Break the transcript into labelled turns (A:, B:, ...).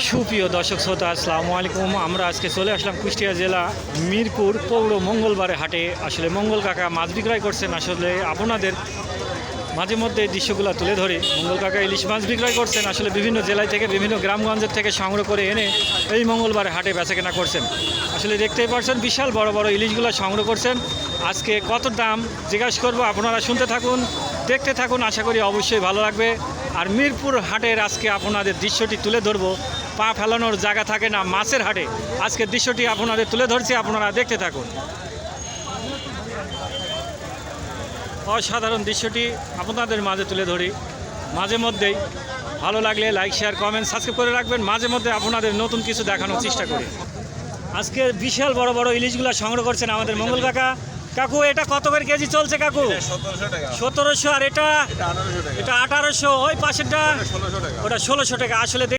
A: সুপ্রিয় দর্শক শ্রোতা, আসসালামু আলাইকুম। আমরা আজকে চলে আসলাম কুষ্টিয়া জেলা মিরপুর পৌর মঙ্গলবারে হাটে। আসলে মঙ্গল কাকা মাছ বিক্রয় করছেন। আসলে আপনাদের মাঝে মধ্যে এই দৃশ্যগুলো তুলে ধরে। মঙ্গল কাকা ইলিশ মাছ বিক্রয় করছেন। আসলে বিভিন্ন জেলায় থেকে, বিভিন্ন গ্রামগঞ্জের থেকে সংগ্রহ করে এনে এই মঙ্গলবারে হাটে বেচাকেনা করছেন। আসলে দেখতেই পাচ্ছেন বিশাল বড় বড় ইলিশগুলো সংগ্রহ করছেন। আজকে কত দাম জিজ্ঞাসা করবো, আপনারা শুনতে থাকুন, দেখতে থাকুন, আশা করি অবশ্যই ভালো লাগবে। আর মিরপুর হাটের আজকে আপনাদের দৃশ্যটি তুলে ধরবো। পা ফেলানোর জায়গা থাকে না মাছের হাটে। আজকের দৃশ্যটি আপনাদের তুলে ধরছি, আপনারা দেখতে থাকুন। অসাধারণ দৃশ্যটি আপনাদের মাঝে তুলে ধরি। মাঝে মধ্যেই ভালো লাগলে লাইক, শেয়ার, কমেন্ট, সাবস্ক্রাইব করে রাখবেন। মাঝে মধ্যে আপনাদের নতুন কিছু দেখানোর চেষ্টা করি। আজকে বিশাল বড় বড় ইলিশগুলো সংগ্রহ করছেন আমাদের মঙ্গল কাকা। কাকু, এটা কত করে কেজি চলছে কাকু? 1700। আর এটা 1800। ওই পাশেরটা ওটা 1600 টাকা। আসলে